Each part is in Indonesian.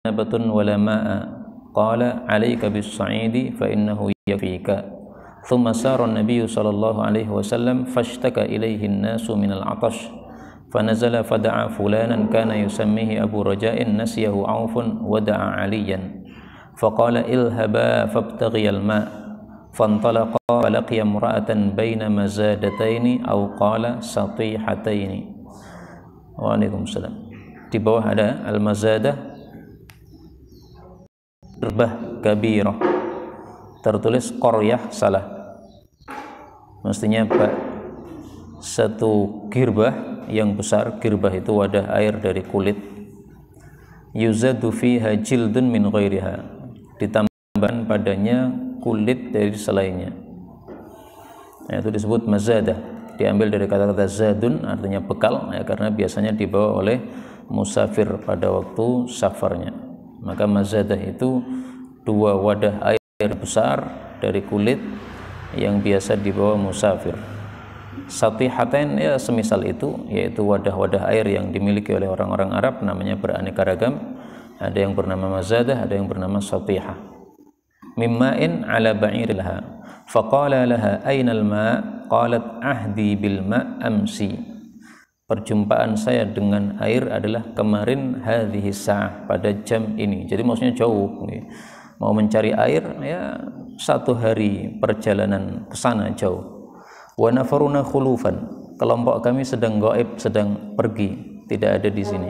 جنابة ولا ماء قال عليك بالصعيد فإنه يكفيك ثم سار النبي صلى الله عليه وسلم فاشتكى إليه الناس من العطش فنزل فدعا فلانا كان يسميه أبو رجاء نسيه عوف ودعا عليا فقال اذهبا فابتغي الماء فانطلقا فلقي امرأة بين مزادتين أو قال سطيحتين. Waalaikumsalam. Di bawah ada al-mazadah girbah kabirah, tertulis qaryah, salah, mestinya satu girbah yang besar. Girbah itu wadah air dari kulit. Yuzadu fiha jildun min ghairiha, ditambahkan padanya kulit dari selainnya. Itu disebut mazadah, diambil dari kata-kata zadun, artinya bekal, karena biasanya dibawa oleh musafir pada waktu safarnya. Maka mazadah itu dua wadah air besar dari kulit yang biasa dibawa musafir. Satihatain ya semisal itu, yaitu wadah-wadah air yang dimiliki oleh orang-orang Arab, namanya beraneka ragam. Ada yang bernama mazadah, ada yang bernama satihah. Mimma'in ala ba'irilha faqala laha aynal ma' qalat ahdi bil ma' amsi. Perjumpaan saya dengan air adalah kemarin hadhihi sa'ah, pada jam ini. Jadi maksudnya jauh, mau mencari air ya satu hari perjalanan ke sana jauh. Wa nafaruna khulufan, kelompok kami sedang gaib, sedang pergi, tidak ada di sini.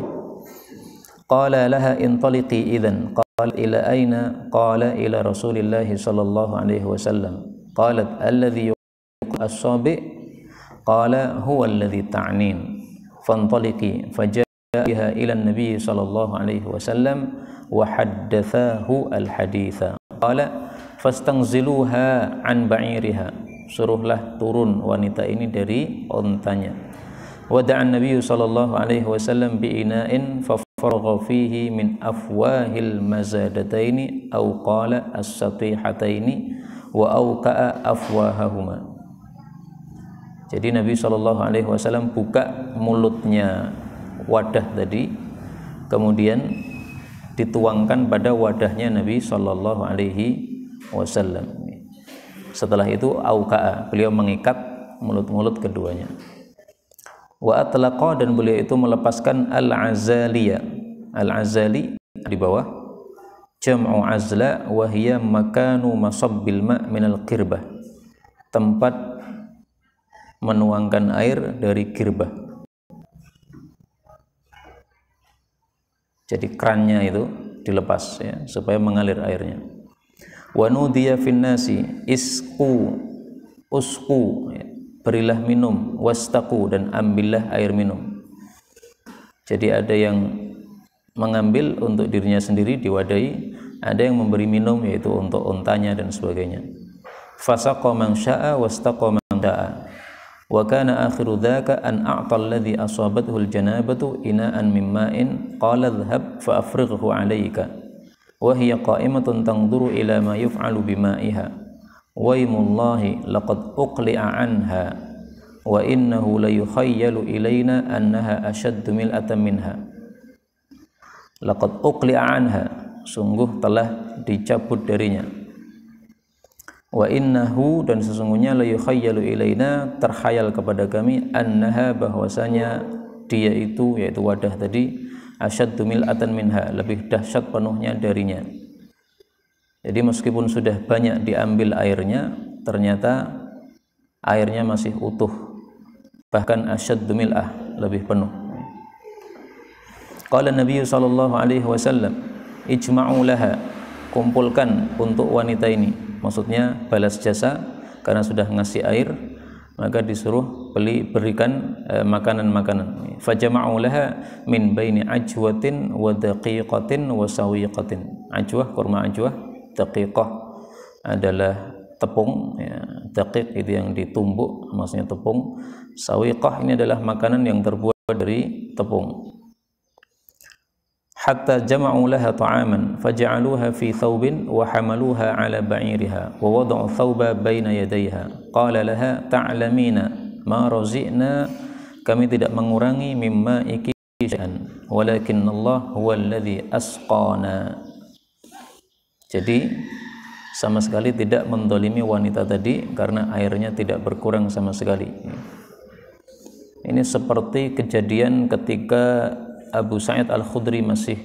Qala laha intaliqi idzan, qala ila aina, qala ila Rasulillah sallallahu alaihi wasallam. Qalat alladhi yuqu as-sabi, qala huwa alladhi ta'nin. Fantaliqi faja'a ila an-nabi sallallahu alaihi wasallam wa haddathahu al-haditha. Qala fastanziluha an ba'iriha, suruhlah turun wanita ini dari ontanya. Wada'an Nabi sallallahu alaihi wasallam bi'ina'in fafaragha fihi min afwahil mazadataini aw qala as-satihataini wa awqa'a afwahahuma. Jadi Nabi sallallahu alaihi wasallam buka mulutnya wadah tadi, kemudian dituangkan pada wadahnya Nabi sallallahu alaihi wasallam. Setelah itu auqa'a, beliau mengikat mulut-mulut keduanya. Wa atlaqa, dan beliau itu melepaskan al-azaliya. Al-azali di bawah jam'u azla wa hiya makanu masabbil ma' minal qirbah, tempat menuangkan air dari girbah. Jadi kerannya itu dilepas ya, supaya mengalir airnya. Wa nudiya finnasi usqu ya, berilah minum, wastaqu, dan ambillah air minum. Jadi ada yang mengambil untuk dirinya sendiri diwadahi, ada yang memberi minum yaitu untuk untanya dan sebagainya. Fasaqa man syaa wastaqa man syaa. Wa kana akhiru dzaka an a'ta alladhi asabathu aljanabatu ina'an min ma'in qala dhhab fa afrighhu 'alayka wa hiya qa'imatun tanzuru ila ma yuf'alu bima'iha wa imullahi laqad uqli'a 'anha wa innahu la yukhayyalu ilayna annaha ashaddu mil'atan minha. Laqad uqli'a 'anha, sungguh telah dicabut darinya. Wa innahu, dan sesungguhnya la yukhayyalu ilaina, terkhayal kepada kami, annaha, bahwasanya dia itu, yaitu wadah tadi, asyaddu mil'atan minha, lebih dahsyat penuhnya darinya. Jadi meskipun sudah banyak diambil airnya, ternyata airnya masih utuh, bahkan asyaddu mil'ah, lebih penuh. Qala Nabi sallallahu alaihi wasallam ijma'u laha, kumpulkan untuk wanita ini, maksudnya balas jasa karena sudah ngasih air, maka disuruh berikan makanan-makanan. Fajama'u laha min baini ajwatin wa daqiqatin wa sawiqatin. Ajwah, kurma ajwah, daqiqah adalah tepung ya, daqiq itu yang ditumbuk, maksudnya tepung. Sawiqah ini adalah makanan yang terbuat dari tepung. Hatta jama'u laha ta'aman faja'aluha fi thawbin wa hamaluha ala ba'iriha wa wada'u thawba baina yadayha. Qala laha ta'lamina ma razi'na, kami tidak mengurangi mimma iki syai'an walakin Allah huwallazi asqana. Jadi sama sekali tidak mendolimi wanita tadi karena airnya tidak berkurang sama sekali. Ini seperti kejadian ketika Abu Sa'id Al-Khudri masih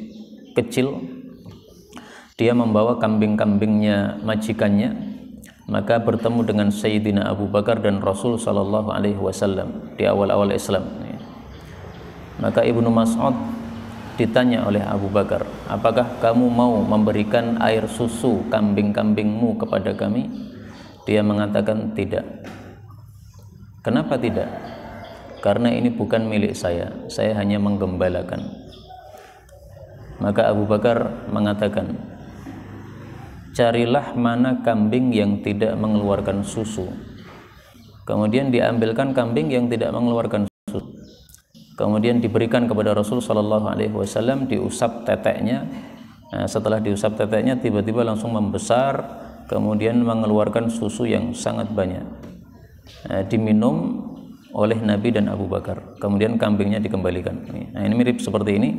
kecil. Dia membawa kambing-kambingnya majikannya, maka bertemu dengan Sayyidina Abu Bakar dan Rasul sallallahu alaihi wasallam di awal-awal Islam. Maka Ibnu Mas'ud ditanya oleh Abu Bakar, apakah kamu mau memberikan air susu kambing-kambingmu kepada kami? Dia mengatakan tidak. Kenapa tidak? Karena ini bukan milik saya hanya menggembalakan. Maka Abu Bakar mengatakan, carilah mana kambing yang tidak mengeluarkan susu. Kemudian diambilkan kambing yang tidak mengeluarkan susu. Kemudian diberikan kepada Rasul sallallahu alaihi wasallam, diusap teteknya. Nah, setelah diusap teteknya tiba-tiba langsung membesar, kemudian mengeluarkan susu yang sangat banyak. Nah, diminum oleh Nabi dan Abu Bakar. Kemudian kambingnya dikembalikan. Nah, ini mirip seperti ini.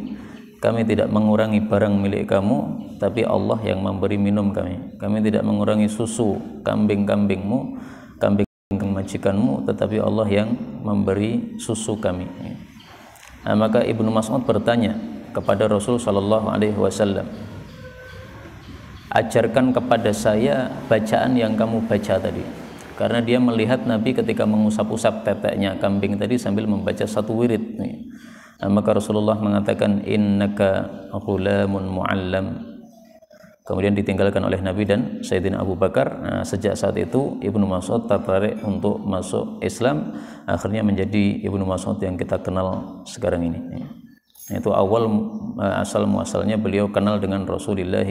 Kami tidak mengurangi barang milik kamu, tapi Allah yang memberi minum kami. Kami tidak mengurangi susu kambing-kambingmu, kambing majikanmu, tetapi Allah yang memberi susu kami. Nah, maka Ibnu Mas'ud bertanya kepada Rasul sallallahu alaihi wasallam, ajarkan kepada saya bacaan yang kamu baca tadi. Karena dia melihat Nabi ketika mengusap-usap teteknya kambing tadi sambil membaca satu wirid. Nah, maka Rasulullah mengatakan, innaka ghulamun mu'allam. Kemudian ditinggalkan oleh Nabi dan Sayyidina Abu Bakar. Nah, sejak saat itu Ibnu Mas'ud tertarik untuk masuk Islam, akhirnya menjadi Ibnu Mas'ud yang kita kenal sekarang ini. Itu asal muasalnya beliau kenal dengan Rasulullah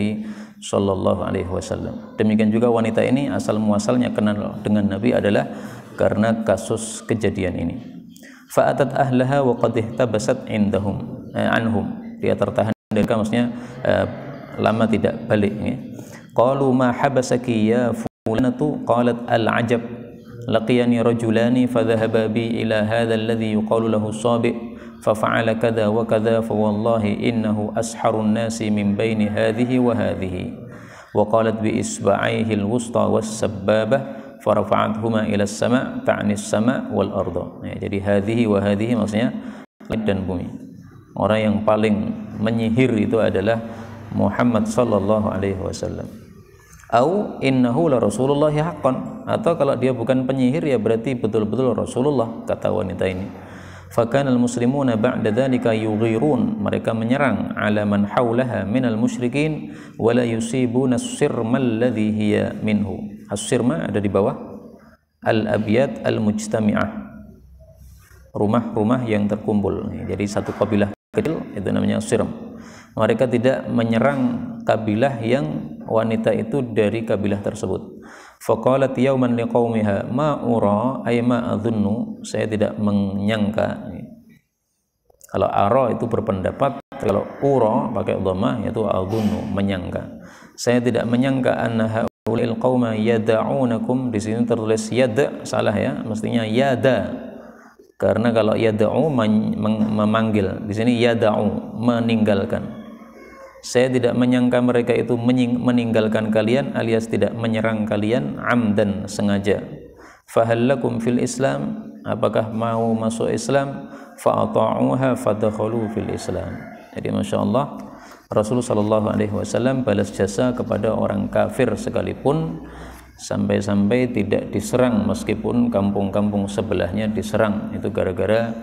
sallallahu alaihi wasallam. Demikian juga wanita ini asal muasalnya kenal dengan Nabi adalah karena kasus kejadian ini. Fa'atat ahlaha wa qad ihtabasat indahum anhum. Dia tertahan dari maksudnya lama tidak balik ya. Qalu ma habasaki ya fulanatu qalat al-ajab laqiyani rajulani fadhahaba bi ila hadha alladhi yuqalu lahu sabi fa fa'ala kadha wa kadha fa wallahi innahu asharun nasi min baini hadhihi wa hadhihi wa qalat bi isba'ihi al-wusta was-sabbabah farafa'athuma ila as-sama' ta'ni as-sama' wal arda. Ya, jadi hadhihi wa hadhihi maksudnya langit dan bumi. Orang yang paling menyihir itu adalah Muhammad sallallahu alaihi wasallam. Au innahu la Rasulullah haqqan, atau kalau dia bukan penyihir ya berarti betul-betul Rasulullah, kata wanita ini. Fakana al-muslimuna ba'da dzalika yughirun, mereka menyerang ala man haulaha minal musyrikin wa la yusibuna as-sirma alladhi hiya minhu. As-sirma ada di bawah al-abyat al-mujtami'ah, rumah-rumah yang terkumpul. Jadi satu kabilah kecil itu namanya sirm. Mereka tidak menyerang kabilah yang wanita itu dari kabilah tersebut. Faqalat yawman liqaumiha ma ura ay ma adhunnu, saya tidak menyangka. Kalau ara itu berpendapat, kalau ura pakai dhammah yaitu adhunnu, menyangka. Saya tidak menyangka anna haulil qauma yad'unakum, di sini tertulis yada, salah ya, mestinya yada. Karena kalau yad'u memanggil, di sini yad'u meninggalkan. Saya tidak menyangka mereka itu meninggalkan kalian alias tidak menyerang kalian amdan, sengaja. Fahallakum fil Islam, apakah mau masuk Islam? Fa'ata'uha fadakhalu fil Islam. Jadi Masya Allah, Rasulullah sallallahu alaihi wasallam balas jasa kepada orang kafir sekalipun, sampai-sampai tidak diserang meskipun kampung-kampung sebelahnya diserang. Itu gara-gara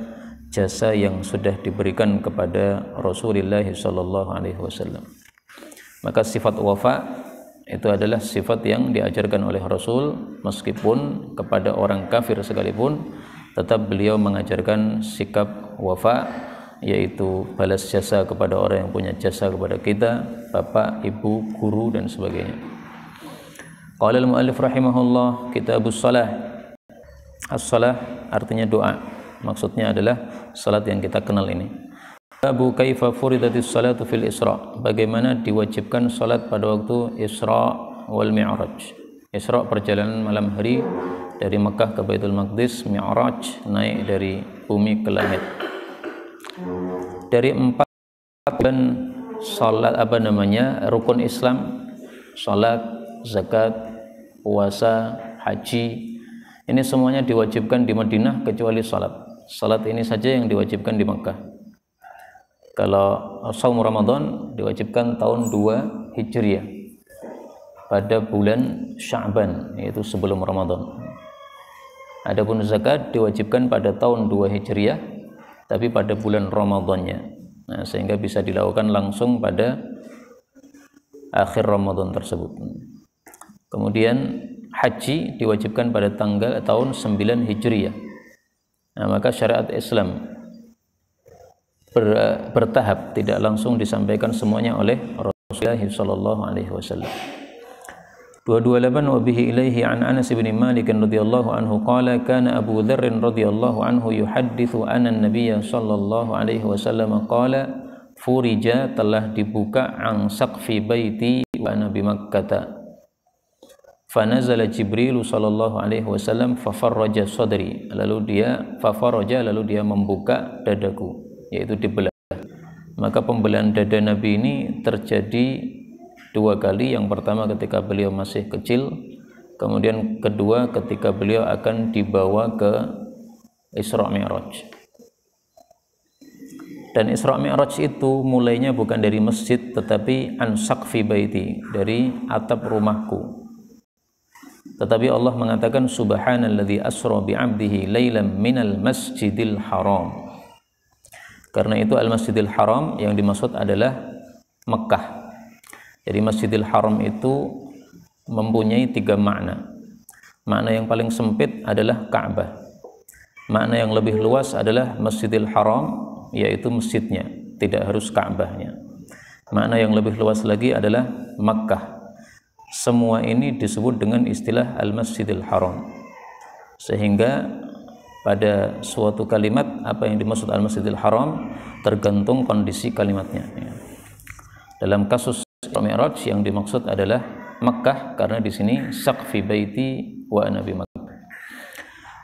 jasa yang sudah diberikan kepada Rasulullah sallallahu alaihi wasallam. Maka sifat wafa itu adalah sifat yang diajarkan oleh Rasul, meskipun kepada orang kafir sekalipun tetap beliau mengajarkan sikap wafa, yaitu balas jasa kepada orang yang punya jasa kepada kita, bapak, ibu, guru dan sebagainya. Qala al-muallif rahimahullah, kitabus shalah. As-shalah artinya doa. Maksudnya adalah salat yang kita kenal ini. Babu kaifa furidatis salatu fil Isra. Bagaimana diwajibkan salat pada waktu Isra wal Mi'raj. Isra perjalanan malam hari dari Mekah ke Baitul Maqdis, Mi'raj naik dari bumi ke langit. dari 4 dan salat rukun Islam, salat, zakat, puasa, haji, ini semuanya diwajibkan di Madinah kecuali salat. Salat ini saja yang diwajibkan di Makkah. Kalau saum Ramadan diwajibkan tahun 2 Hijriah pada bulan Sya'ban, yaitu sebelum Ramadan. Adapun zakat diwajibkan pada tahun 2 Hijriah tapi pada bulan Ramadannya. Nah, sehingga bisa dilakukan langsung pada akhir Ramadan tersebut. Kemudian haji diwajibkan pada tahun 9 Hijriah. Nah, maka syariat Islam bertahap, tidak langsung disampaikan semuanya oleh Rasulullah sallallahu alaihi wasallam. 228 wa bihi ilaihi an Anas bin Malik radhiyallahu anhu qala kana Abu Dzar radhiyallahu anhu yuhadditsu anna an-nabiy sallallahu alaihi wasallam qala furija, telah dibuka an saqfi baiti wa ana bi Makkah. Fanazala Jibril sallallahu alaihi wasallam fafarraja sadri, lalu dia membuka dadaku, yaitu dibelah. Maka pembelahan dada Nabi ini terjadi 2 kali. Yang pertama ketika beliau masih kecil, kemudian kedua ketika beliau akan dibawa ke Isra Mi'raj. Dan Isra Mi'raj itu mulainya bukan dari masjid, tetapi an saqfi baiti, dari atap rumahku. Tetapi Allah mengatakan subhanalladzi asra bi'abdihi lailan minal masjidil haram. Karena itu al-Masjidil Haram yang dimaksud adalah Mekkah. Jadi Masjidil Haram itu mempunyai 3 makna. Makna yang paling sempit adalah Ka'bah. Makna yang lebih luas adalah Masjidil Haram, yaitu masjidnya, tidak harus Ka'bahnya. Makna yang lebih luas lagi adalah Makkah. Semua ini disebut dengan istilah Al-Masjidil Haram. Sehingga pada suatu kalimat apa yang dimaksud Al-Masjidil Haram tergantung kondisi kalimatnya. Dalam kasus Mi'raj yang dimaksud adalah Makkah, karena di sini saqfi baiti wa ana bi Makkah.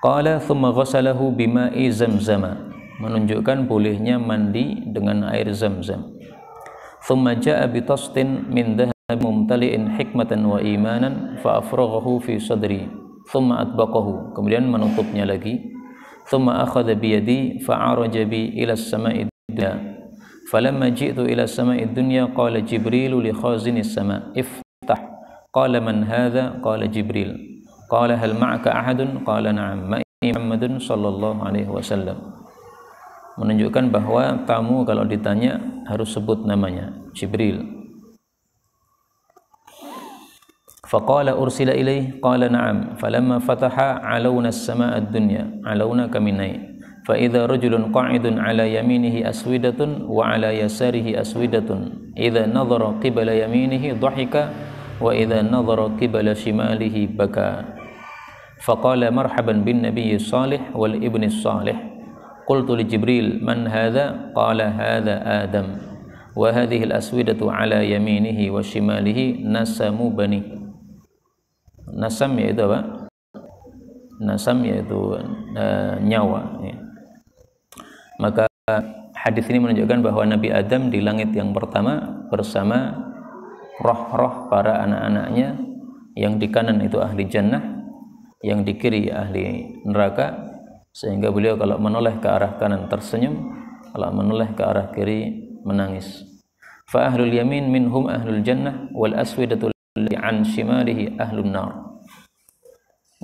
Qala thumma ghasalahu bima'i zamzama, menunjukkan bolehnya mandi dengan air Zamzam. Thumma jaa bi tastin min dhahab mumtali'in hikmatan wa imanan fa afraghahu fi sadri thumma atbaqahu, kemudian menutupnya lagi. Thumma akhadha bi yadi fa'araja bi ila as-sama'i dunya. Falamma ji'tu ila as-sama'i dunya qala Jibril li khazinis sama' iftah. Qala man hadha? Qala Jibril. Qala hal ma'aka ahadun? Qala na'am, ma'i Muhammadun sallallahu alaihi wasallam. Menunjukkan bahwa tamu kalau ditanya harus sebut namanya, Jibril. Faqala ursila ilaih, qala na'am. Falamma fataha alawna as-sama'a ad-dunya, alawna kaminai. Fa idza rajulun qa'idun ala yaminihi aswidatun wa ala yasarihi aswidatun. Idza nadhara qibala yaminihi dhahika wa idza nadhara qibala shimalihi baka. Faqala marhaban bin nabiyyi salih wal ibni salih. Qultu li Jibril man hadha? Qala hadha Adam. Wa hadhihi al-aswidatu ala yaminihi wa shimalihi nasamu bani. Nasam yaitu apa? Nasam yaitu nyawa. Maka hadis ini menunjukkan bahwa Nabi Adam di langit yang pertama bersama roh-roh para anak-anaknya, yang di kanan itu ahli jannah, yang di kiri ahli neraka, sehingga beliau kalau menoleh ke arah kanan tersenyum, kalau menoleh ke arah kiri menangis. Fa ahlul yamin minhum ahlul jannah wal aswidatu an shimalihi ahlun nar.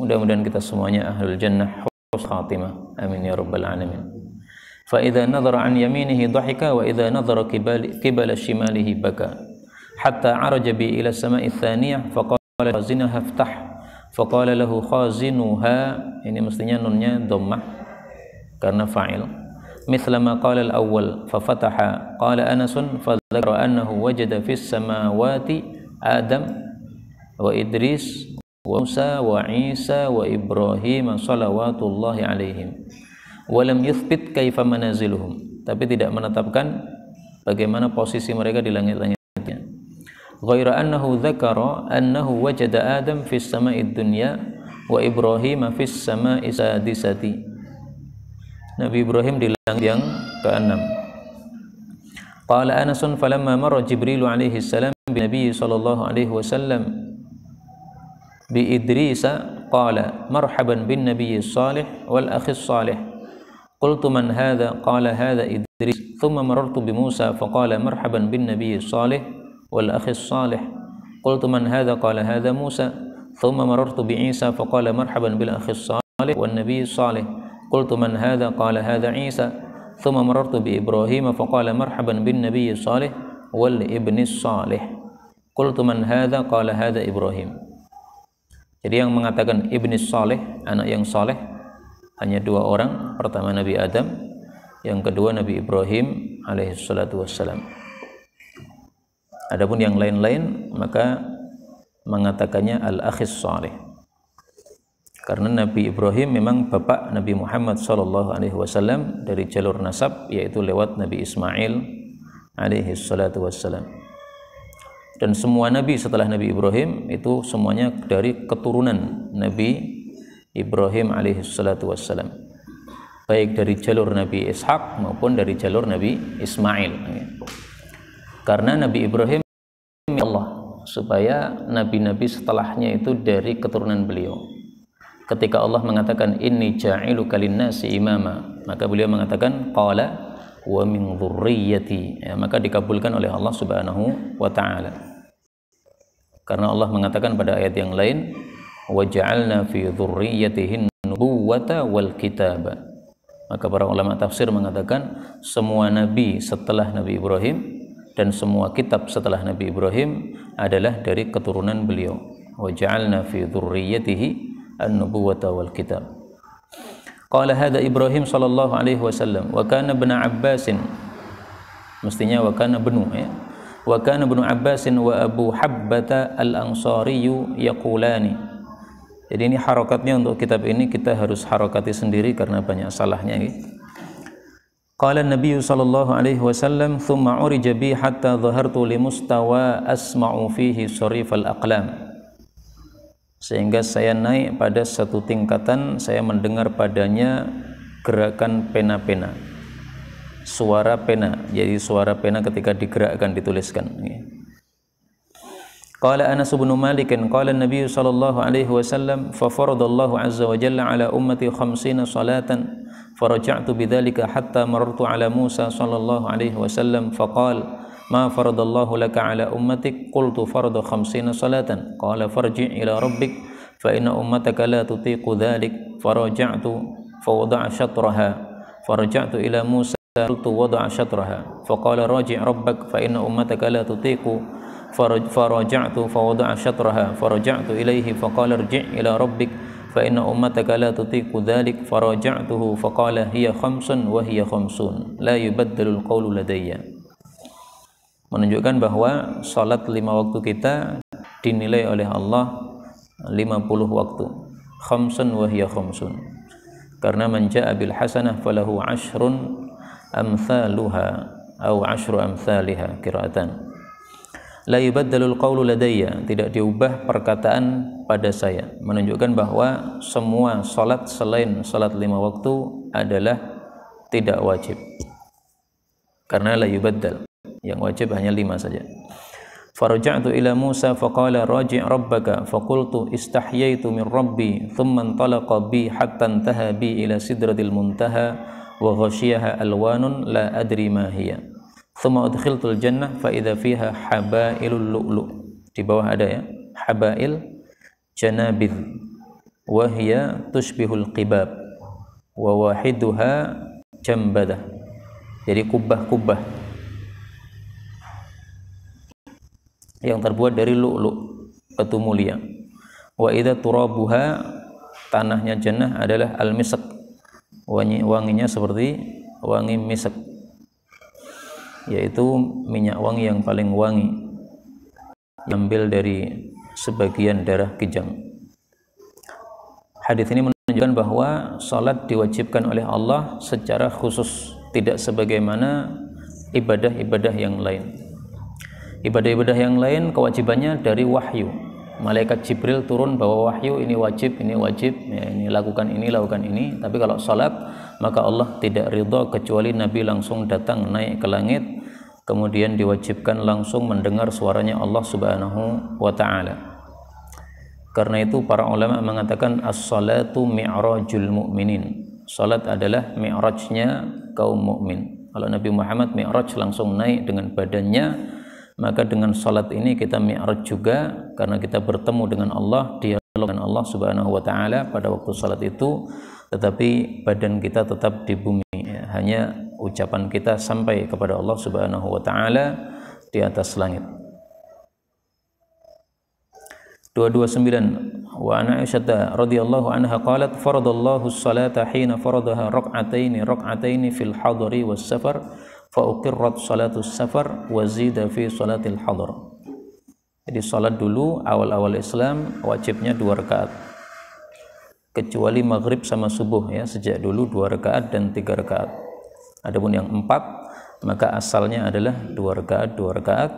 Mudah-mudahan kita semuanya ahlul jannah husnul khatimah, amin ya rabbal alamin. Fa idza nadhara an yaminihi dhahika wa idza nadhara qibala shimalihi baka hatta araja bi ila as-sama'i ats-tsaniyah faqala khazinaha iftah faqala lahu khazinuha, ini mestinya nunnya dhammah karena fa'il, mithla ma qala al-awwal fa fataha. Qala Anas fa dzakara annahu wajada fis samawati Adam wa Idris wa Musa wa Isa wa Ibrahim salawatullahi alaihim wa lam yuthbit kaifa manaziluhum, tapi tidak menetapkan bagaimana posisi mereka di langit-langitnya. Ghaira annahu dzakara annahu wajada Adam fis sama'id dunya wa Ibrahim fis sama'i sadisati. Nabi Ibrahim di langit yang ke-6, Qala Anas falamma marra Jibril alaihi salam bi Nabi sallallahu alaihi wasallam bi Idris qala marhaban bin Nabi salih wal akhi salih. Qultu man hadha? Qala hadha Idris. Thumma marartu bi Musa faqala marhaban bin Nabi salih wal akhi salih. Qultu man hadha? Qala hadha Musa. Thumma marartu bi Isa faqala marhaban bil akhi salih wan Nabi salih. Qultu man hadha? Qala hadha Isa. ثم مررت بإبراهيم فقال مرحبا بالنبي الصالح والابن الصالح. قلت من هذا؟ قال هذا إبراهيم. Jadi yang mengatakan ibni salih, anak yang saleh, hanya dua orang. Pertama Nabi Adam, yang kedua Nabi Ibrahim alaihi salatu wassalam. Adapun yang lain-lain maka mengatakannya al-akhis salih. Karena Nabi Ibrahim memang bapak Nabi Muhammad SAW dari jalur nasab, yaitu lewat Nabi Ismail alaihi salatu wassalam. Dan semua Nabi setelah Nabi Ibrahim itu semuanya dari keturunan Nabi Ibrahim alaihi salatu wassalam, baik dari jalur Nabi Ishak maupun dari jalur Nabi Ismail. Karena Nabi Ibrahim Allah supaya nabi-nabi setelahnya itu dari keturunan beliau. Ketika Allah mengatakan inni ja'iluka linnasi imama, maka beliau mengatakan qala wa min dzurriyyati, ya, maka dikabulkan oleh Allah Subhanahu wa taala. Karena Allah mengatakan pada ayat yang lain wa ja'alna fi dzurriyyatihin nubuwata wal kitaba. Maka para ulama tafsir mengatakan semua nabi setelah Nabi Ibrahim dan semua kitab setelah Nabi Ibrahim adalah dari keturunan beliau. Wa ja'alna fi dzurriyyatihi an-nubuwata wal kitab. Qala hadha Ibrahim sallallahu alaihi wasallam wa kana ibn Abbas, mestinya wa kana ibnu, ya. Wa kana ibn Abbas wa Abu Habbata al-Ansari yaqulani. Jadi ini harakatnya untuk kitab ini kita harus harakati sendiri karena banyak salahnya, ya. Qala an-nabiy sallallahu alaihi wasallam thumma urija bi hatta dhahartu li mustawa asma'u fihi sarif al-aqlam. Sehingga saya naik pada satu tingkatan, saya mendengar padanya gerakan pena-pena, suara pena. Jadi suara pena ketika digerakkan, dituliskan. Qala Anas bin Malik qala an-nabiy sallallahu alaihi wasallam fa faradallahu azza wa jalla ala ummati 50 salatan faraja'tu bidzalika hatta marartu ala Musa sallallahu alaihi wasallam faqala ma faradallahu laka ala ummatik. Qultu farada 50 salatan. Qala farji' ila rabbik fa inna ummataka la tutiqu dhalik. Faraja'tu fa wada'a shatraha. Faraja'tu ila Musa qultu wada'a shatraha. Faqala raji' rabbak fa inna ummataka la tutiqu. Faraja'tu fa wada'a shatraha. Faraja'tu ilayhi faqala irji' ila rabbik fa inna ummataka la tutiqu dhalik. Faraja'tuhu faqala hiya khamsun wa hiya khamsun la yubaddalu al-qawlu ladayya. Menunjukkan bahwa salat 5 waktu kita dinilai oleh Allah 50 waktu, khamsun wa hiya khamsun. Karena man jaa bil hasanah falahu 'ashrun amsaluha atau 'ashru amsalha qira'atan. La yubaddalul qawlu ladayya, tidak diubah perkataan pada saya. Menunjukkan bahwa semua salat selain salat 5 waktu adalah tidak wajib. Karena la yubaddal, yang wajib hanya 5 saja. Faraja'tu ila Musa faqala raji' rabbaka faqultu istahyaitu min rabbi thumma intalaqa bi hatta intaha bi ila sidratil muntaha wa ghashiyaha alwanun la adri ma hiya. Thumma udkhiltul jannah fa idza fiha habailul lu'lu'. Di bawah ada, ya, habail janabid wa hiya tushbihul qibab wa wahiduha jambadah. Jadi kubah-kubah yang terbuat dari lu'lu', batu mulia. Wa idza turabuha, tanahnya jannah adalah al-misk, wanginya seperti wangi misk, yaitu minyak wangi yang paling wangi, diambil dari sebagian darah kijang. Hadis ini menunjukkan bahwa salat diwajibkan oleh Allah secara khusus, tidak sebagaimana ibadah-ibadah yang lain. Ibadah-ibadah yang lain kewajibannya dari wahyu. Malaikat Jibril turun bawa wahyu, ini wajib, ya, ini lakukan ini. Tapi kalau salat, maka Allah tidak ridha kecuali Nabi langsung datang naik ke langit kemudian diwajibkan langsung mendengar suaranya Allah Subhanahu wa taala. Karena itu para ulama mengatakan as-salatu mi'rajul mu'minin. Salat adalah mi'rajnya kaum mukmin. Kalau Nabi Muhammad mi'raj langsung naik dengan badannya, maka dengan salat ini kita mi'raj juga, karena kita bertemu dengan Allah, dialog dengan Allah Subhanahu wa taala pada waktu salat itu, tetapi badan kita tetap di bumi. Hanya ucapan kita sampai kepada Allah Subhanahu wa taala di atas langit. 229 wa an Aisyah radhiyallahu anha qalat faradallahu as-salata hina faradaha rak'ataini fil hadri was safar fa uqirrat salatu as-safar wa zida fi salatil hadr. Jadi salat dulu awal-awal Islam wajibnya 2 rakaat. Kecuali maghrib sama subuh ya, sejak dulu 2 rakaat dan 3 rakaat. Adapun yang 4 maka asalnya adalah 2 rakaat.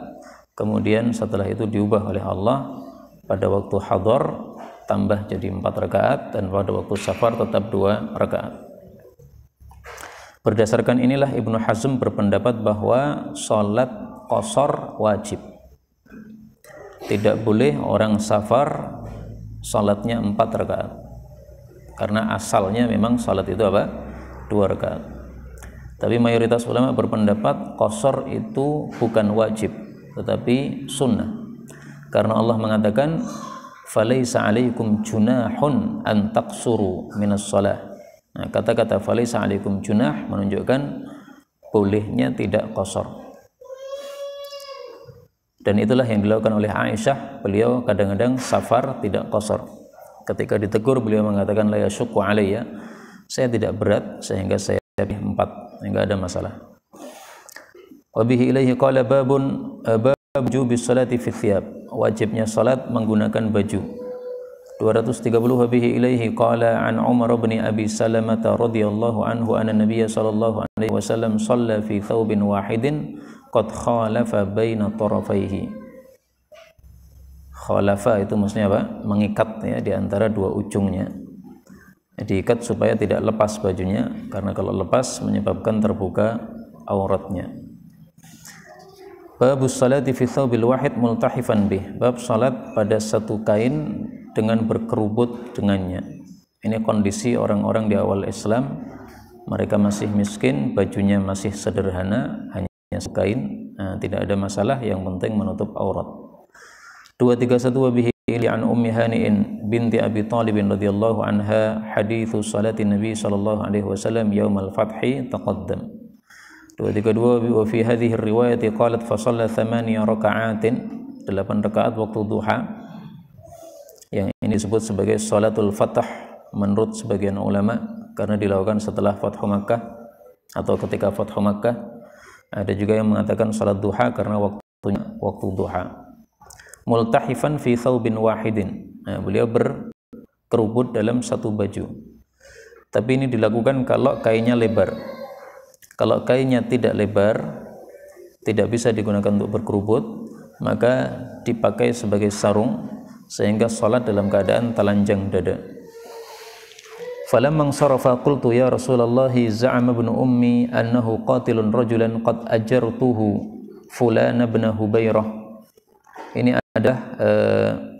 Kemudian setelah itu diubah oleh Allah pada waktu hadar tambah jadi 4 rakaat, dan pada waktu safar tetap 2 rakaat. Berdasarkan inilah Ibnu Hazm berpendapat bahwa salat qashar wajib. Tidak boleh orang safar salatnya 4 rakaat. Karena asalnya memang salat itu apa? 2 rakaat. Tapi mayoritas ulama berpendapat qashar itu bukan wajib, tetapi sunnah. Karena Allah mengatakan falaisa 'alaikum junahun an taqsuru minas shalah. Nah, kata-kata falaisa 'alaikum junah menunjukkan bolehnya tidak qashar. Dan itulah yang dilakukan oleh Aisyah. Beliau kadang-kadang safar tidak qashar. Ketika ditegur beliau mengatakan la yasyukku alayya, saya tidak berat sehingga saya 4, enggak ada masalah. Wa bihi ilaihi qala babun wujubi sholati fi thiyab, wajibnya salat menggunakan baju. 230 wabihi ilaihi qala an Umar bin Abi Salamah radhiyallahu anhu anna Nabiy sallallahu alaihi wasallam shalla fi thawbin wahidin qad khalafa baina tarafaihi. Khalafa itu maksudnya apa? Mengikat ya di antara 2 ujungnya. Diikat supaya tidak lepas bajunya, karena kalau lepas menyebabkan terbuka auratnya. Babus salati fi thawbil wahid multahifan bih. Bab salat pada satu kain dengan berkerubut dengannya. Ini kondisi orang-orang di awal Islam. Mereka masih miskin, bajunya masih sederhana, hanya kain. Tidak ada masalah, yang penting menutup aurat. 231 wabihi an Ummi Hani'in binti Abi Talib radhiyallahu anha hadithu salati Nabi sallallahu alaihi wasallam yaumal fathi taqaddam. 232 wa fi hadhihi riwayati qalat fa shalla 8 raka'atin, 8 rakaat waktu duha. Yang ini disebut sebagai salatul fath menurut sebagian ulama, karena dilakukan setelah Fathu Makkah atau ketika Fathu Makkah. Ada juga yang mengatakan salat duha karena waktunya waktu duha. Multahifan fi thawbin wahidin. Beliau berkerubut dalam satu baju. Tapi ini dilakukan kalau kainnya lebar. Kalau kainnya tidak lebar, tidak bisa digunakan untuk berkerubut, maka dipakai sebagai sarung sehingga salat dalam keadaan telanjang dada. Falamma sarafa qultu ya Rasulullah za'ama ibnu ummi annahu qatilun rajulan qad ajartuhu fulan ibn Hubairah. Ini adalah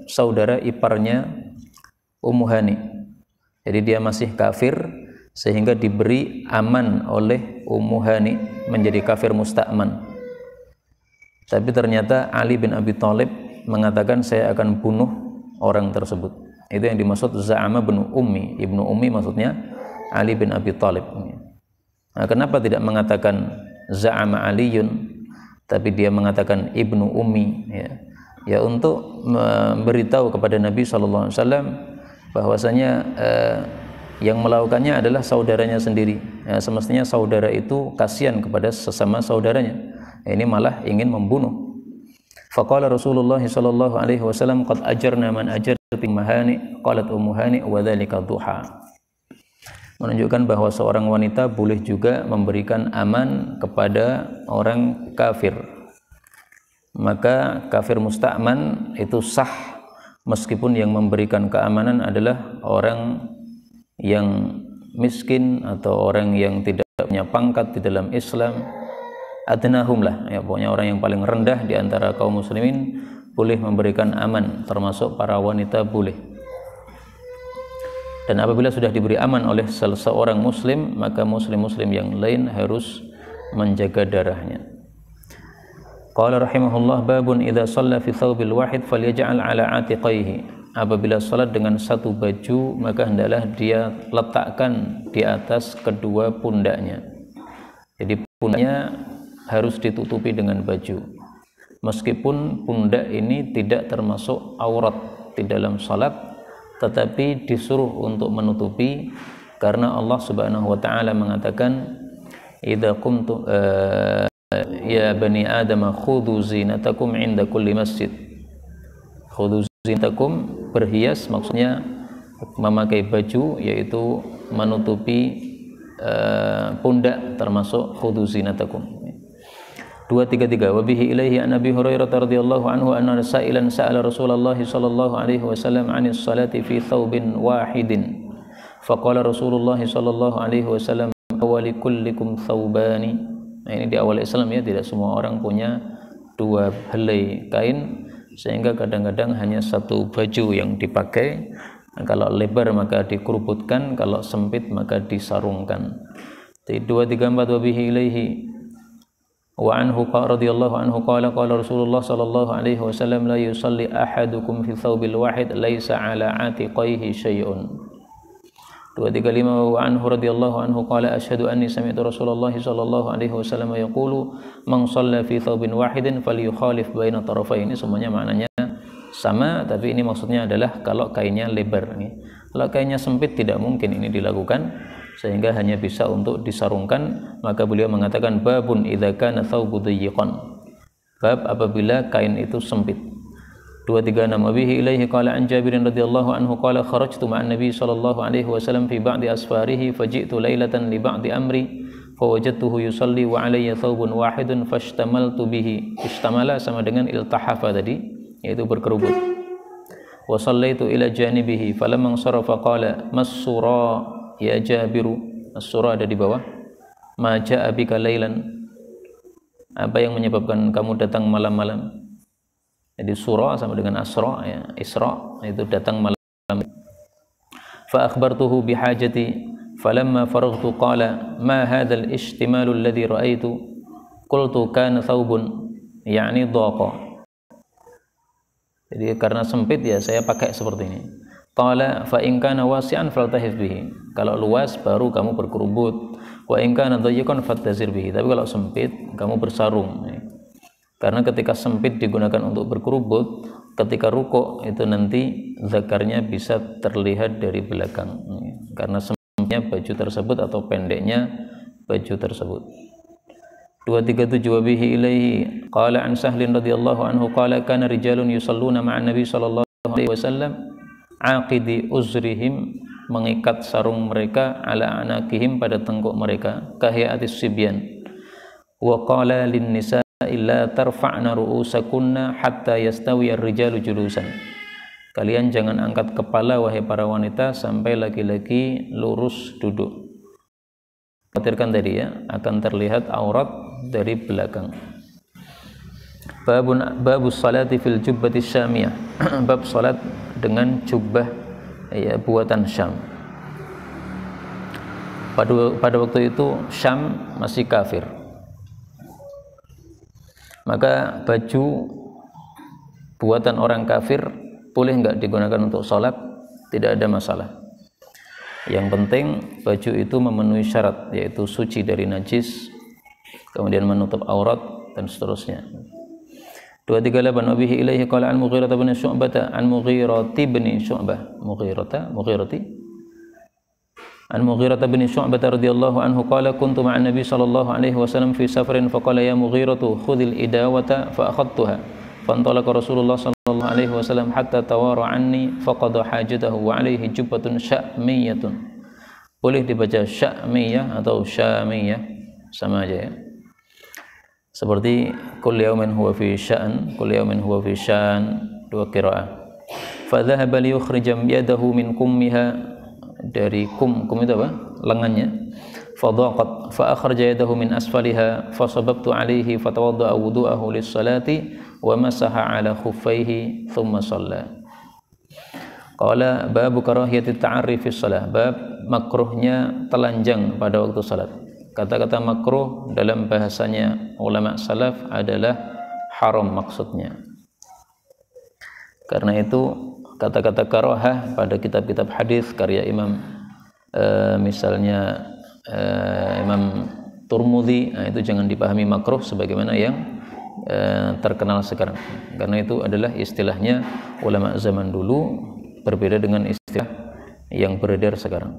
saudara iparnya Ummu Hani. Jadi dia masih kafir sehingga diberi aman oleh Ummu Hani menjadi kafir musta'man. Tapi ternyata Ali bin Abi Thalib mengatakan saya akan bunuh orang tersebut. Itu yang dimaksud za'ama bin ummi. Ibnu ummi maksudnya Ali bin Abi Thalib. Nah, kenapa tidak mengatakan za'ama Aliyun, tapi dia mengatakan ibnu ummi, ya untuk memberitahu kepada Nabi SAW bahwasanya yang melakukannya adalah saudaranya sendiri. Semestinya saudara itu kasihan kepada sesama saudaranya. Ini malah ingin membunuh. Faqala Rasulullah sallallahu alaihi wasallam qad ajarna man ajarti mahani qalat Ummu Hani wa dzalika duha. Menunjukkan bahwa seorang wanita boleh juga memberikan aman kepada orang kafir. Maka kafir musta'man itu sah meskipun yang memberikan keamanan adalah orang yang miskin atau orang yang tidak punya pangkat di dalam Islam, adnahum lah, ya pokoknya orang yang paling rendah di antara kaum muslimin boleh memberikan aman, termasuk para wanita boleh. Dan apabila sudah diberi aman oleh seseorang muslim, maka muslim-muslim yang lain harus menjaga darahnya. Qala rahimahullah, babun idza shalla fi thawbil wahid falyaj'al ala atiqaihi. Apabila salat dengan satu baju, maka hendaklah dia letakkan di atas kedua pundaknya. Jadi pundaknya harus ditutupi dengan baju. Meskipun pundak ini tidak termasuk aurat di dalam salat, tetapi disuruh untuk menutupi karena Allah Subhanahu wa taala mengatakan, idza qumtu ya bani adam khudhu zinatakum 'inda kulli masjid. Khudhu zinatakum, berhias, maksudnya memakai baju, yaitu menutupi pundak, termasuk khudhu zinatakum. 233. Wa bihi ilaihi an Abi Hurairah radhiyallahu anhu anna sa'ilan sa'ala Rasulullah sallallahu alaihi wasallam 'anis salati fi thawbin wahidin. Faqala Rasulullah sallallahu alaihi wasallam, wa li kullikum thawbani. Nah, ini di awal Islam ya, tidak semua orang punya dua helai kain, sehingga kadang-kadang hanya satu baju yang dipakai. Kalau lebar maka dikerubutkan, kalau sempit maka disarungkan. 234. Wa bihi ilaihi wa anhu radhiyallahu anhu qala qala Rasulullah sallallahu alaihi wasallam, la yusalli ahadukum fi thawbil wahid laisa ala atiqaihi syai'un. 235. Wa anhu radhiyallahu anhu qala asyhadu anni sami'tu Rasulullah sallallahu alaihi wasallam yaqulu man shalla fi thawbin wahidin falyukhalif baina tarafayn. Ini semuanya maknanya sama, tapi ini maksudnya adalah kalau kainnya lebar. Kalau kainnya sempit tidak mungkin ini dilakukan, sehingga hanya bisa untuk disarungkan. Maka beliau mengatakan, babun idza kana thawbu dayyiqan, bab apabila kain itu sempit. 236. Bihi ilaihi qala an Jabir radhiyallahu anhu qala kharajtu ma'an nabi sallallahu alaihi wasallam fi ba'di asfarihi faji'tu lailatan li ba'di amri fawajadtuhu yusalli wa alayya thawbun wahidun fashtamaltu bihi. Ishtamala sama dengan iltahafa tadi, yaitu berkerubut. Wa sallaitu ila janibihi falamma sarafa qala mas-sura ya Jabiru. As-sura ada di bawah. Ma ja'a bika lailan, apa yang menyebabkan kamu datang malam-malam. Jadi sura sama dengan asra ya, isra itu datang malam. Fa akhbartuhu bihajati falamma faraghtu qala ma hadzal ishtimalu alladhi ra'aitu qultu kana thawbun yani dhaqa. Jadi karena sempit ya saya pakai seperti ini. Qala fa in kana wasi'an faltahif bihi. Kalau luas baru kamu berkerubut. Wa in kana dayyiqan fattazir bihi. Tapi kalau sempit kamu bersarung. Karena ketika sempit digunakan untuk berkerubut, ketika rukuk itu nanti zakarnya bisa terlihat dari belakang. Karena sempitnya baju tersebut atau pendeknya baju tersebut. 237. Bihi ilaihi qala an Sahlin radhiyallahu anhu qala kana rijalun yusalluna ma'an nabi sallallahu alaihi wasallam aqidi uzrihim, mengikat sarung mereka ala anakihim, pada tengkuk mereka, kahiatis sibyan. Wa qala lin nisa illa tarfa'na ru'usakunna hatta yastawi ar-rijalu julusan. Kalian jangan angkat kepala wahai para wanita sampai laki-laki lurus duduk. Khawatirkan tadi ya, akan terlihat aurat dari belakang. Babus salati fil jubbati syamiyah. Bab salat dengan jubbah ya, buatan Syam. Pada waktu itu Syam masih kafir. Maka baju buatan orang kafir boleh enggak digunakan untuk sholat, tidak ada masalah. Yang penting baju itu memenuhi syarat, yaitu suci dari najis, kemudian menutup aurat dan seterusnya. 238. Wabihi ilaihi qala an Mughirah bin Syu'bah an Mughirah bin Syu'bah An Mughirah bin Syu'bah radhiyallahu anhu qala kuntu ma'an nabi sallallahu alaihi wasallam fi safarin faqala ya Mughirah khudhil idawata fa akhadtuha fantalaqa Rasulullah sallallahu alaihi wasallam hatta tawara anni faqada hajatahu wa alaihi jubbatun sya'miyatun. Boleh dibaca sya'miyah atau syamiyah, sama aja ya. Seperti kul yaumin huwa fi sya'an, kul yaumin huwa fi sya'an, dua qiraah. Fa dhahaba liyukhrija yadahu min kummiha, dari kum itu apa? Lengannya. fadaqat fa akhraja yadahu min asfaliha fasababtu alaihi fatawadda'a wudu'ahu lis-salati wa masaha ala khuffaihi thumma shalla. Qala babu karahiyati ta'arri fi shalah, bab makruhnya telanjang pada waktu salat. Kata-kata makruh dalam bahasanya ulama salaf adalah haram maksudnya. Karena itu kata-kata karahah pada kitab-kitab hadis karya Imam misalnya Imam Turmudi, nah itu jangan dipahami makruh sebagaimana yang terkenal sekarang, karena itu adalah istilahnya ulama zaman dulu, berbeda dengan istilah yang beredar sekarang.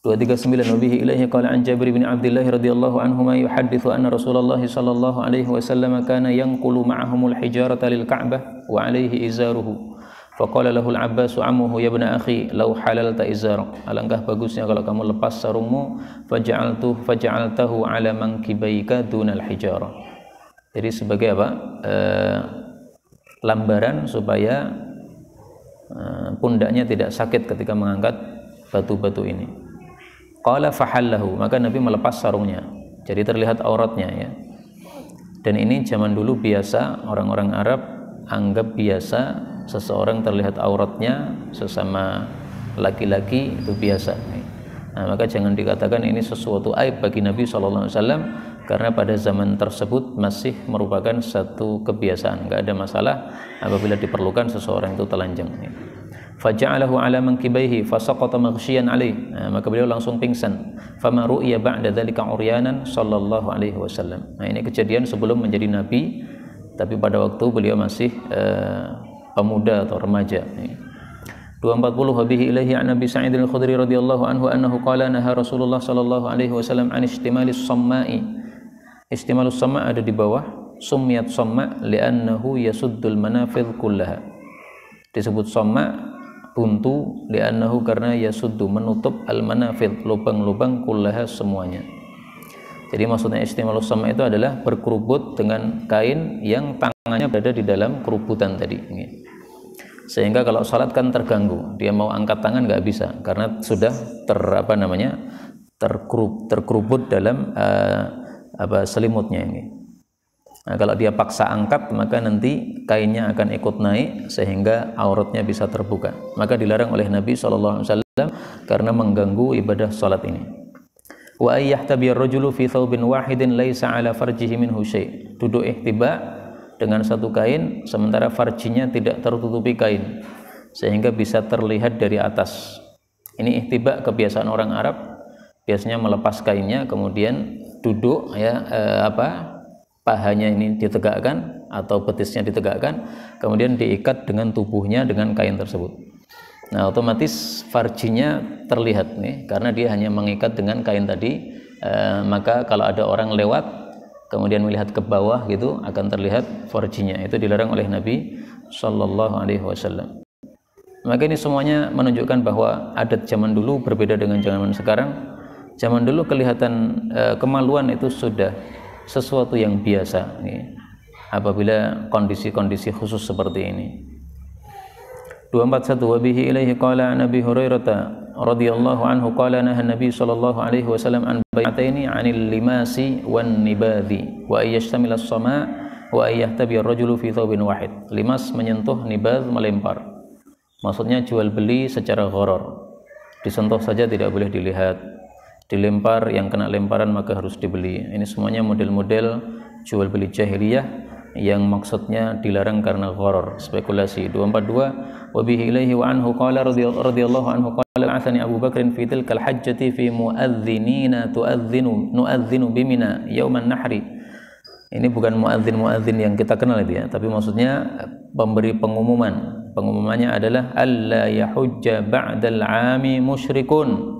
Wabihi ilaihi qala an Jabir bin Abdullah radhiyallahu anhuma yuhadditsu anna Rasulullah sallallahu alaihi wasallam kana yanqulu ma'ahumul hijarata lil Ka'bah wa alaihi izaruhu faqala lahu al-Abbas ammuhu ya ibna akhi law halalta izar, alangkah bagusnya kalau kamu lepas sarungmu faj'altahu ala mankibaika dunal hijarah. Jadi sebagai apa? Lambaran supaya pundaknya tidak sakit ketika mengangkat batu-batu ini. Qala fahallahu, maka Nabi melepas sarungnya, jadi terlihat auratnya ya. Dan ini zaman dulu biasa, orang-orang Arab anggap biasa seseorang terlihat auratnya sesama laki-laki, itu biasa. Nah, maka jangan dikatakan ini sesuatu aib bagi Nabi SAW, karena pada zaman tersebut masih merupakan satu kebiasaan, nggak ada masalah apabila diperlukan seseorang itu telanjang. Faja'alahu ala mankibaihi fasaqata maghsyian alaih, maka beliau langsung pingsan. Fama ru'ya ba'da dzalika uryanan sallallahu alaihi wasallam. Nah, ini kejadian sebelum menjadi nabi, tapi pada waktu beliau masih pemuda atau remaja. 240 wabihi ilaihi an Nabi Sa'id al-Khudri radhiyallahu anhu annahu qala naha Rasulullah sallallahu alaihi wasallam an istimalis samma'i. Istimalus samma' ada di bawah, summiyat samma' li'annahu yasuddul manafidh kullaha. Disebut samma' buntu li'annahu karena yasuddu menutup al-manafidh, lubang-lubang kullaha semuanya. Jadi maksudnya istimalus sama itu adalah berkerubut dengan kain yang tangannya berada di dalam kerubutan tadi. Sehingga kalau salat kan terganggu, dia mau angkat tangan nggak bisa karena sudah terkerubut dalam selimutnya ini. Nah, kalau dia paksa angkat, maka nanti kainnya akan ikut naik sehingga auratnya bisa terbuka. Maka dilarang oleh Nabi SAW karena mengganggu ibadah salat ini. Wa ayyahtabi ar-rajulu fi thawbin wahidin laisa 'ala farjihi minhu syai'. Duduk ihtiba dengan satu kain sementara farjinya tidak tertutupi kain sehingga bisa terlihat dari atas. Ini ihtiba kebiasaan orang Arab, biasanya melepas kainnya kemudian duduk pahanya ini ditegakkan atau betisnya ditegakkan, kemudian diikat dengan tubuhnya dengan kain tersebut. Nah, otomatis farjinya terlihat nih, karena dia hanya mengikat dengan kain tadi. Maka kalau ada orang lewat kemudian melihat ke bawah gitu akan terlihat farjinya. Itu dilarang oleh Nabi Sallallahu Alaihi Wasallam. Maka ini semuanya menunjukkan bahwa adat zaman dulu berbeda dengan zaman sekarang. Zaman dulu kelihatan kemaluan itu sudah sesuatu yang biasa nih, apabila kondisi-kondisi khusus seperti ini. 241 wabihi ilaihi qala an Abi Hurairah radhiyallahu anhu qala naha Nabi sallallahu alaihi wasallam an bai'ataini 'anil limasi wan nibadhi wa ayyashtamila as-sama' wa ayyahtabi ar-rajulu fi thawbin wahid. Limas menyentuh, nibadh melempar. Maksudnya jual beli secara gharar. Disentuh saja tidak boleh dilihat. Dilempar, yang kena lemparan maka harus dibeli. Ini semuanya model-model jual beli jahiliyah yang maksudnya dilarang karena gharar, spekulasi. 242 wabihi ilaihi wa anhu qala radhiyallahu anhu qala athani Abu Bakrin fi tilkal hajjati fi muadzdhinina nu'adzinu bimina yauman nahri. Ini bukan muadzin yang kita kenal itu ya, tapi maksudnya pemberi pengumuman. Pengumumannya adalah alla yahujja ba'dal 'ami musyrikun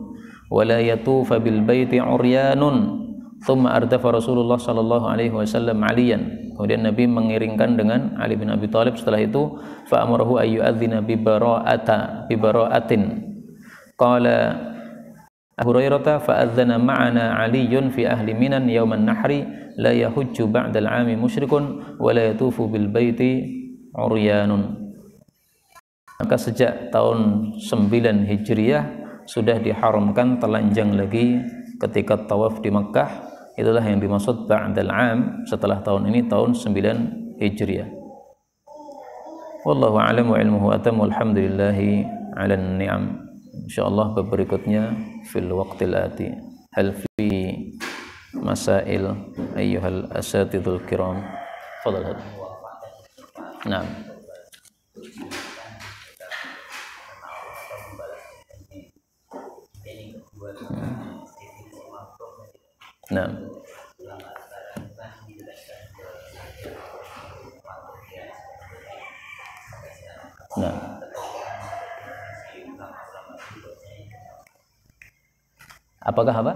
wala yatufa bil baiti uryanun. Thumma ardafa Rasulullah sallallahu alaihi wasallam Aliyan. Kemudian Nabi mengiringkan dengan Ali bin Abi Thalib. Setelah itu fa amarahu ay yu'adzina bi bara'atin. Qala Abu Hurairah fa adzana ma'ana Aliyun fi ahli Minan yauman nahri la yahujju ba'dal 'ami musyrikun wala yatufu bil baiti uryanun. Maka sejak tahun 9 Hijriah sudah diharamkan telanjang lagi ketika tawaf di Makkah. Itulah yang dimaksud ba'dal 'am, setelah tahun ini, tahun 9 Hijriah. Wallahu a'lam wa ilmuhu atam, walhamdulillahi 'alan ni'am. Insyaallah bab berikutnya fil waqtil ati. Hal fi masail ayyuhal asatidul kiram. Fadhal. Nah. Nah. Nah. Apakah apa?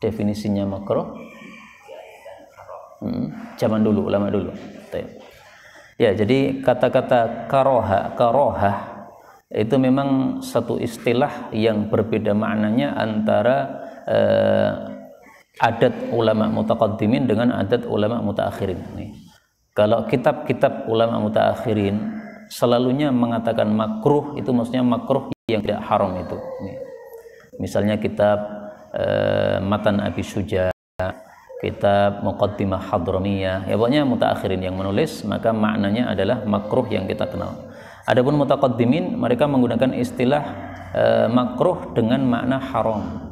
Definisinya makruh? Zaman dulu, ulama dulu. Ya, jadi kata-kata karohah itu memang satu istilah yang berbeda maknanya antara adat ulama mutaqaddimin dengan adat ulama mutaakhirin. Kalau kitab-kitab ulama mutaakhirin selalunya mengatakan makruh, itu maksudnya makruh yang tidak haram itu. Misalnya kitab Matan Abi Syuja, kitab Muqaddimah Hadramiyah, ya pokoknya mutaakhirin yang menulis, maka maknanya adalah makruh yang kita kenal. Adapun mutaqaddimin mereka menggunakan istilah makruh dengan makna haram.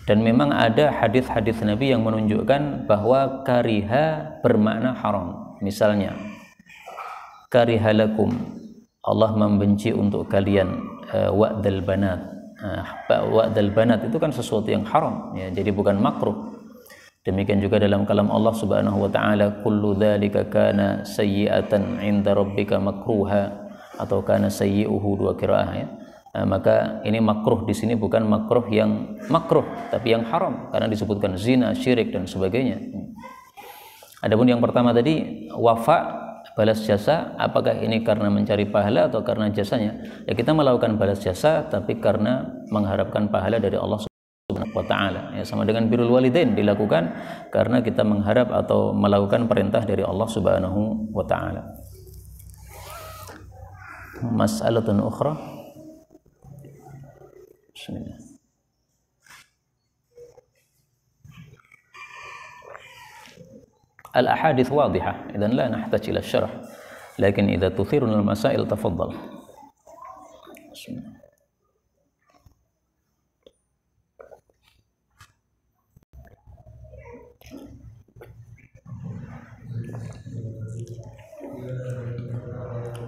Dan memang ada hadis-hadis Nabi yang menunjukkan bahwa kariha bermakna haram. Misalnya, karihalakum, Allah membenci untuk kalian wa'dal banat. Wa'dal banat itu kan sesuatu yang haram, ya, jadi bukan makruh. Demikian juga dalam kalam Allah Subhanahu wa taala, kullu dzalika kana sayyi'atan 'inda rabbika makruha, atau kana sayyi'uhu, dua qiraah, ya. Maka ini makruh di sini bukan makruh yang makruh, tapi yang haram karena disebutkan zina, syirik dan sebagainya. Adapun yang pertama tadi, wafa, balas jasa, apakah ini karena mencari pahala atau karena jasanya? Ya, kita melakukan balas jasa tapi karena mengharapkan pahala dari Allah Subhanahu wa taala. Ya, sama dengan birrul walidain, dilakukan karena kita mengharap atau melakukan perintah dari Allah Subhanahu wa taala. Mas'alatun ukhra. Bismillah. Al-ahadits wadihah, idzan la nahtaj ila syarh. Lakin idza tuthiruna al-masail tafaddal. Bismillah.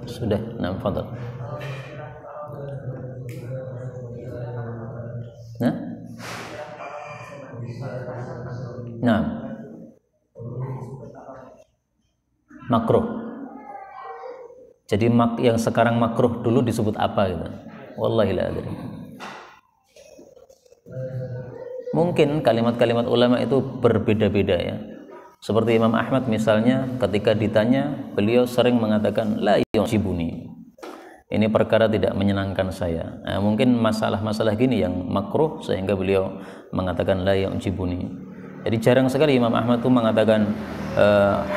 Sudah, nah, fadal. Nah, makruh. Jadi yang sekarang makruh dulu disebut apa gitu? Wallahi la adri. Mungkin kalimat-kalimat ulama itu berbeda-beda, ya. Seperti Imam Ahmad misalnya, ketika ditanya, beliau sering mengatakan la yu'jibuni. Ini perkara tidak menyenangkan saya. Nah, mungkin masalah-masalah gini yang makruh sehingga beliau mengatakan la yu'jibuni. Jadi jarang sekali Imam Ahmad itu mengatakan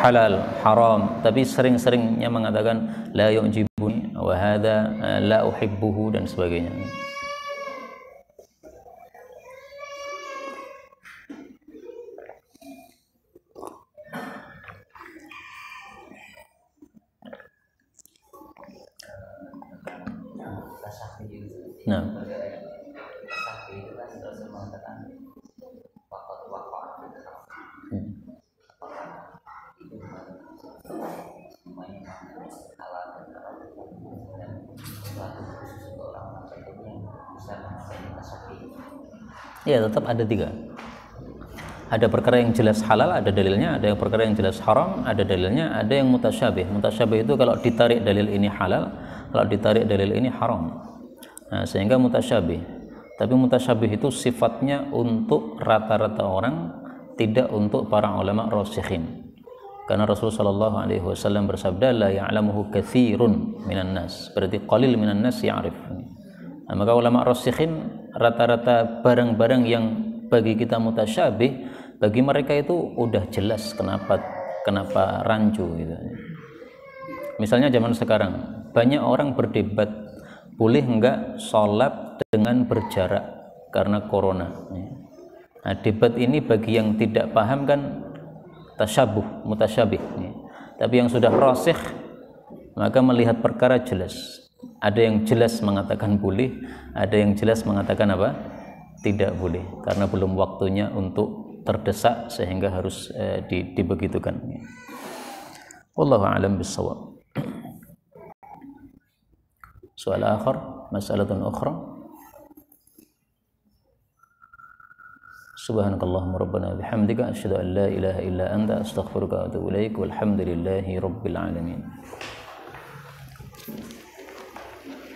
halal, haram, tapi sering-seringnya mengatakan la yu'jibuni wa hadza la uhibbuhu dan sebagainya. Nah, ya tetap ada tiga. Ada perkara yang jelas halal, ada dalilnya. Ada yang perkara yang jelas haram, ada dalilnya. Ada yang mutasyabih. Mutasyabih itu kalau ditarik dalil ini halal, kalau ditarik dalil ini haram. Nah, sehingga mutasyabih. Tapi mutasyabih itu sifatnya untuk rata-rata orang, tidak untuk para ulama rasikhin. Karena Rasulullah SAW bersabda, la ya'lamuhu katsirun minan nas. Berarti qalil minan nas ya'rif. Nah, maka ulama rasikhin rata-rata barang-barang yang bagi kita mutasyabih, bagi mereka itu udah jelas kenapa rancu gitu. Misalnya zaman sekarang banyak orang berdebat boleh enggak sholat dengan berjarak karena corona. Nah, debat ini bagi yang tidak paham kan tasyabuh, mutasyabih. Tapi yang sudah rasikh maka melihat perkara jelas. Ada yang jelas mengatakan boleh, ada yang jelas mengatakan apa? Tidak boleh, karena belum waktunya untuk terdesak sehingga harus dibegitukan. Wallahu a'lam bissawab. Soal akhir, masalatun ukhra. Subhanakallahumma rabbana bihamdika asyhadu an la ilaha illa anta astaghfiruka wa atubu ilaik. Walhamdulillahi rabbil alamin.